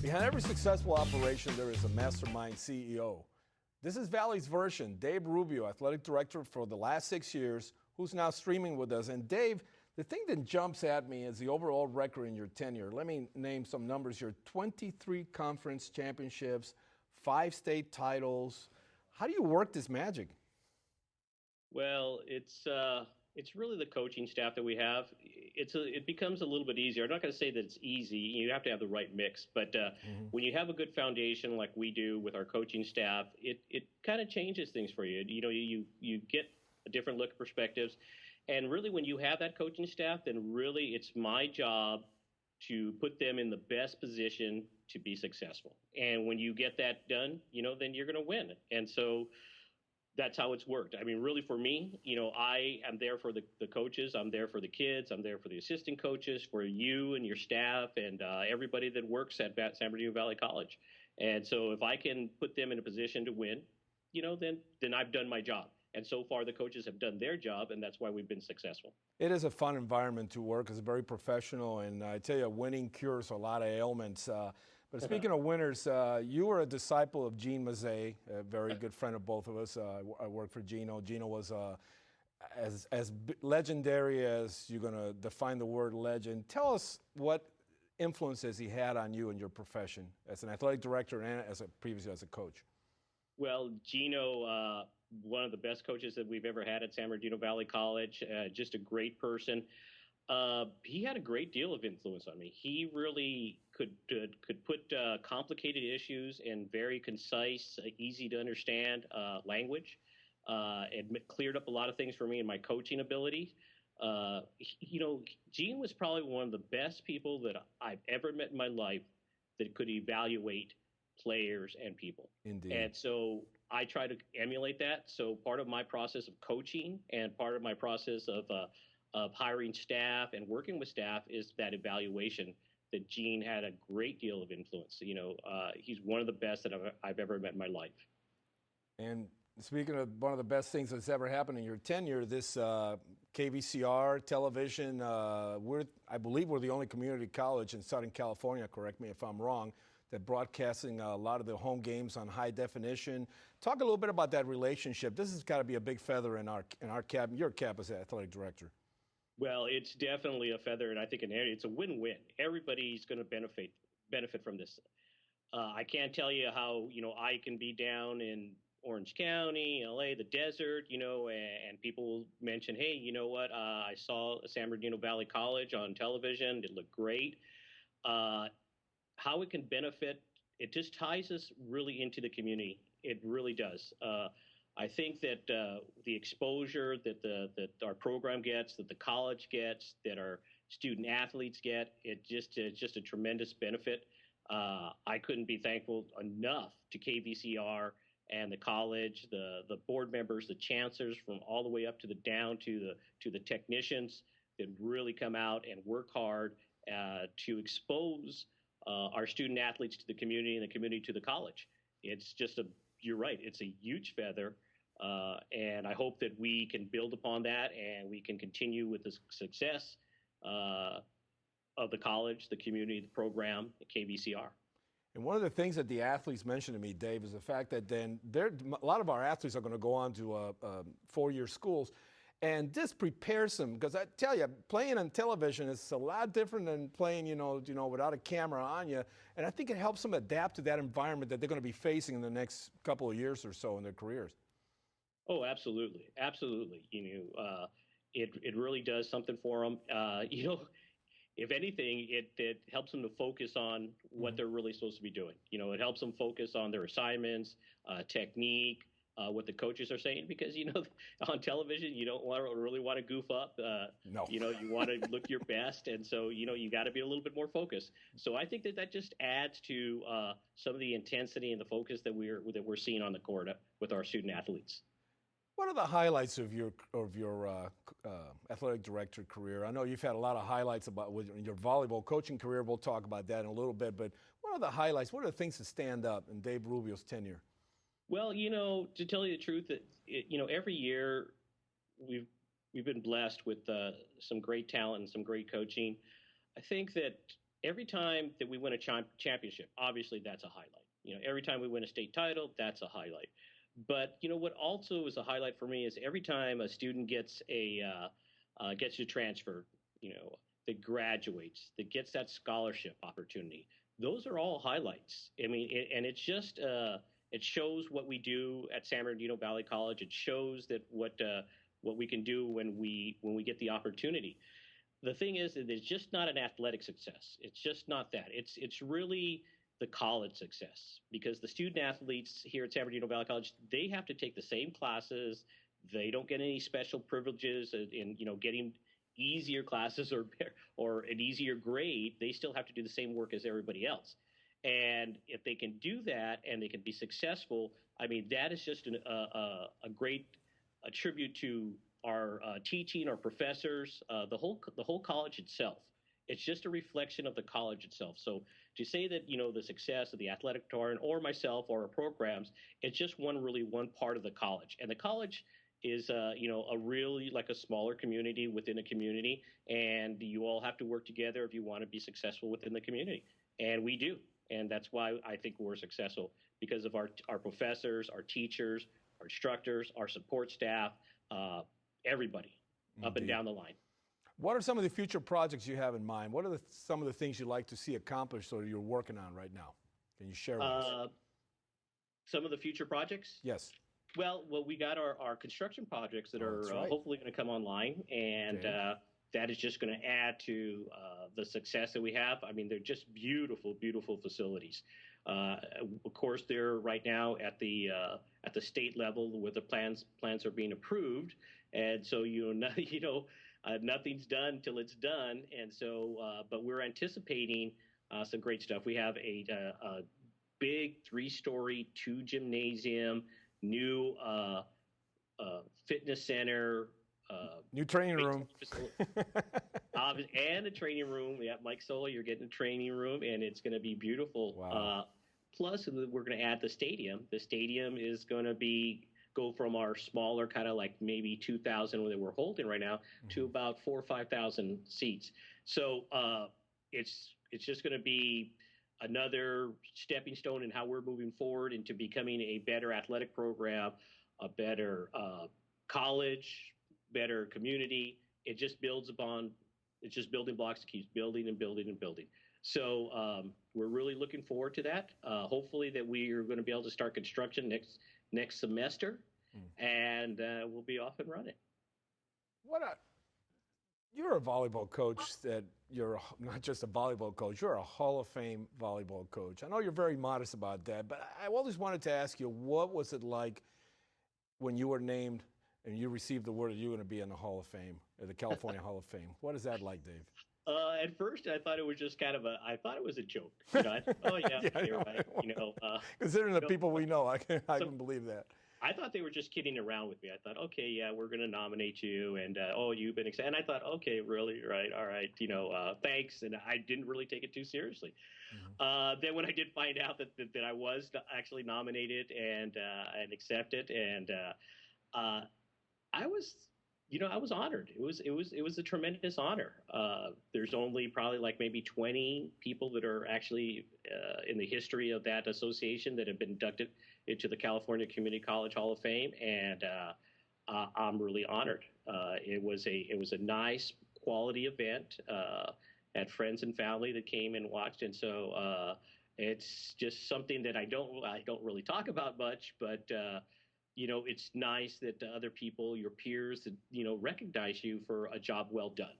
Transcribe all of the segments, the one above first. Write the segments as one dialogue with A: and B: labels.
A: Behind every successful operation, there is a mastermind CEO. This is Valley's version. Dave Rubio, Athletic Director for the last 6 years, who's now streaming with us. And Dave, the thing that jumps at me is the overall record in your tenure. Let me name some numbers here. 23 conference championships, 5 state titles. How do you work this magic?
B: Well, it's really the coaching staff that we have. It becomes a little bit easier. I'm not going to say that it's easy. You have to have the right mix, but when you have a good foundation like we do with our coaching staff, it kind of changes things for you. You know, you get a different look at perspectives, and really when you have that coaching staff, then really it's my job to put them in the best position to be successful. And when you get that done, then you're going to win. And so that's how it's worked. I mean, really for me, I am there for the coaches. I'm there for the kids. I'm there for the assistant coaches, for you and your staff and everybody that works at San Bernardino Valley College. And so if I can put them in a position to win, then I've done my job. And so far the coaches have done their job, and that's why we've been successful.
A: It is a fun environment to work. It's very professional, and I tell you, winning cures a lot of ailments. But speaking of winners, you were a disciple of Gene Mazzei, a very good friend of both of us. I worked for Gino. Gino was as legendary as you're going to define the word legend. Tell us what influences he had on you in your profession as an athletic director and previously as a coach.
B: Well, Gino, one of the best coaches that we've ever had at San Bernardino Valley College, just a great person. He had a great deal of influence on me. He really could put complicated issues in very concise, easy to understand language. It cleared up a lot of things for me in my coaching ability. Gene was probably one of the best people that I've ever met in my life that could evaluate players and people.
A: Indeed.
B: And so I try to emulate that. So part of my process of coaching and part of my process of hiring staff and working with staff is that evaluation that Gene had a great deal of influence. He's one of the best that I've ever met in my life.
A: And speaking of one of the best things that's ever happened in your tenure, this KVCR television, I believe we're the only community college in Southern California, correct me if I'm wrong, that broadcasting a lot of the home games on high definition. Talk a little bit about that relationship. This has got to be a big feather in our cap, your cap as athletic director.
B: Well, it's definitely a feather, and I think it's a win-win. Everybody's going to benefit from this. I can't tell you how I can be down in Orange County, LA, the desert, and people will mention, hey, you know what? I saw San Bernardino Valley College on television. It looked great. How it can benefit, it just ties us really into the community. It really does. I think that the exposure that our program gets, that the college gets, that our student athletes get, it's just a tremendous benefit. I couldn't be thankful enough to KVCR and the college, the board members, the chancellors, from all the way up to down to the technicians that really come out and work hard to expose our student athletes to the community and the community to the college. It's just you're right, it's a huge feather, and I hope that we can build upon that and we can continue with the success of the college, the community, the program, the KVCR.
A: And one of the things that the athletes mentioned to me, Dave, is the fact that then a lot of our athletes are going to go on to 4-year schools. And this prepares them, because I tell you, playing on television is a lot different than playing, without a camera on you. And I think it helps them adapt to that environment that they're going to be facing in the next couple of years or so in their careers.
B: Oh, absolutely, absolutely. It really does something for them. If anything, it helps them to focus on what they're really supposed to be doing. It helps them focus on their assignments, technique. What the coaches are saying, because on television you don't really want to goof up.
A: No.
B: You want to look your best, and so you got to be a little bit more focused. So I think that just adds to some of the intensity and the focus that we're seeing on the court with our student athletes.
A: What are the highlights of your athletic director career? I know you've had a lot of highlights in your volleyball coaching career. We'll talk about that in a little bit. But what are the highlights? What are the things that stand up in Dave Rubio's tenure?
B: Well, to tell you the truth, that every year we've been blessed with some great talent and some great coaching. I think that every time that we win a championship, obviously that's a highlight. Every time we win a state title, that's a highlight. But what also is a highlight for me is every time a student gets to transfer, that graduates, that gets that scholarship opportunity. Those are all highlights. I mean, and it's just it shows what we do at San Bernardino Valley College. It shows that what we can do when we get the opportunity. The thing is that it's just not an athletic success. It's just not that. It's really the college success, because the student athletes here at San Bernardino Valley College, they have to take the same classes. They don't get any special privileges in getting easier classes or an easier grade. They still have to do the same work as everybody else. And if they can do that and they can be successful, I mean, that is just a great tribute to our teaching, our professors, the whole college itself. It's just a reflection of the college itself. So to say that the success of the athletic department or myself or our programs, it's just one part of the college, and the college is a really like a smaller community within a community, and you all have to work together if you want to be successful within the community, and we do, and that's why I think we're successful, because of our professors, our teachers, our instructors, our support staff, everybody up and down the line.
A: What are some of the future projects you have in mind? What are some of the things you'd like to see accomplished or you're working on right now? Can you share with us?
B: Some of the future projects?
A: Yes.
B: Well, we got our construction projects that are
A: right.
B: hopefully going to come online, and that is just going to add to the success that we have. I mean, they're just beautiful, beautiful facilities. Of course, they're right now at the state level where the plans are being approved, and so nothing's done till it's done, and so but we're anticipating some great stuff. We have a big 3-story, 2 gymnasium, new fitness center,
A: new training room,
B: and a training room. Yeah, Mike Sola, you're getting a training room, and it's going to be beautiful.
A: Wow.
B: Plus, we're going to add the stadium. The stadium is going to go from our smaller kind of like maybe 2,000 that we're holding right now to about 4,000 or 5,000 seats. So it's just going to be another stepping stone in how we're moving forward into becoming a better athletic program, a better college, better community. It's just building blocks that keeps building and building and building. So we're really looking forward to that. Hopefully that we are going to be able to start construction next semester, and we'll be off and running.
A: You're a volleyball coach that you're not just a volleyball coach, you're a Hall of Fame volleyball coach. I know you're very modest about that, but I always wanted to ask you, what was it like when you were named and you received the word that you were going to be in the Hall of Fame, the California Hall of Fame? What is that like, Dave?
B: At first, I thought it was just I thought it was a joke. I thought, oh yeah, you're right.
A: Considering the people we know, I can believe that.
B: I thought they were just kidding around with me. I thought, okay, yeah, we're going to nominate you, and you've been excited. And I thought, okay, really, right, all right, thanks. And I didn't really take it too seriously. Then when I did find out that I was actually nominated and accepted, and I was honored. It was a tremendous honor. There's only probably like maybe 20 people that are actually in the history of that association that have been inducted into the California Community College Hall of Fame, and I'm really honored. It was a nice quality event. Had friends and family that came and watched, and so it's just something that I don't really talk about much, but. It's nice that other people, your peers, recognize you for a job well done.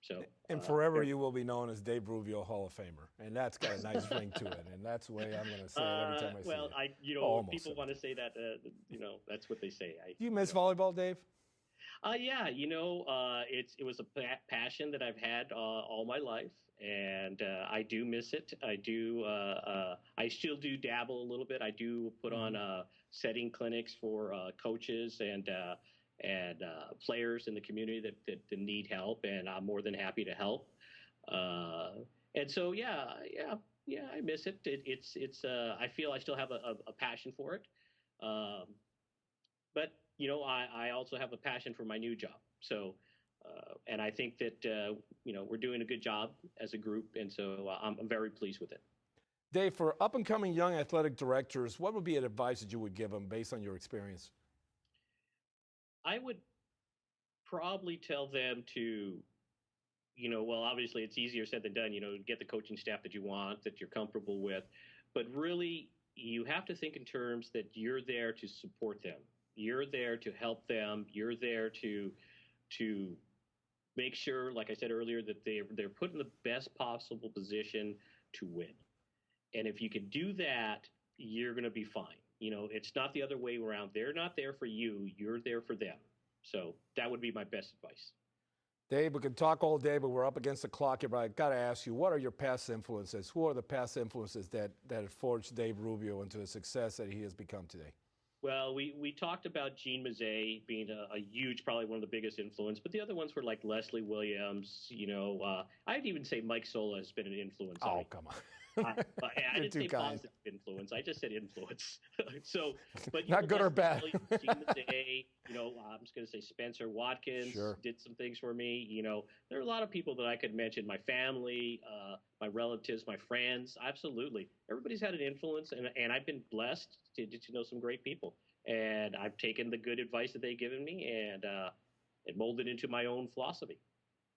B: So,
A: and forever you will be known as Dave Rubio, Hall of Famer, and that's got a nice ring to it, and that's the way I'm going to say it every time I see it.
B: Well, people want to say that, that's what they say.
A: Do you miss volleyball, Dave?
B: Yeah, it was a passion that I've had all my life, and I do miss it. I do. I still do dabble a little bit. I do put on setting clinics for coaches and players in the community that need help, and I'm more than happy to help. And so, yeah, I miss it. It's. I feel I still have a passion for it, but. I also have a passion for my new job. So And I think that, we're doing a good job as a group. And so I'm very pleased with it.
A: Dave, for up-and-coming young athletic directors, what would be an advice that you would give them based on your experience?
B: I would probably tell them to, well, obviously it's easier said than done, get the coaching staff that you want, that you're comfortable with. But really, you have to think in terms that you're there to support them. You're there to help them. You're there to make sure, like I said earlier, that they're put in the best possible position to win. And if you can do that, you're going to be fine. It's not the other way around. They're not there for you. You're there for them. So that would be my best advice.
A: Dave, we could talk all day, but we're up against the clock here. But I got to ask you, what are your past influences? Who are the past influences that have forged Dave Rubio into the success that he has become today?
B: Well, we talked about Jean Mazzei being a huge, probably one of the biggest influence, but the other ones were like Leslie Williams. I'd even say Mike Sola has been an influence.
A: Oh, come on.
B: I didn't say positive influence. I just said influence. But
A: not good or bad.
B: Jean Mazzei, I'm just going to say Spencer Watkins did some things for me. There are a lot of people that I could mention. My family, my relatives, my friends. Absolutely, everybody's had an influence, and I've been blessed to know some great people. And I've taken the good advice that they've given me and molded into my own philosophy.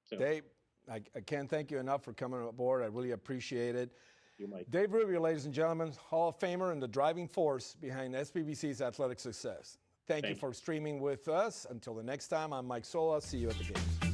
B: So,
A: Dave, I can't thank you enough for coming aboard. I really appreciate it.
B: You, Mike.
A: Dave Rubio, ladies and gentlemen, Hall of Famer and the driving force behind SBVC's athletic success. Thank you for streaming with us. Until the next time, I'm Mike Sola. See you at the games.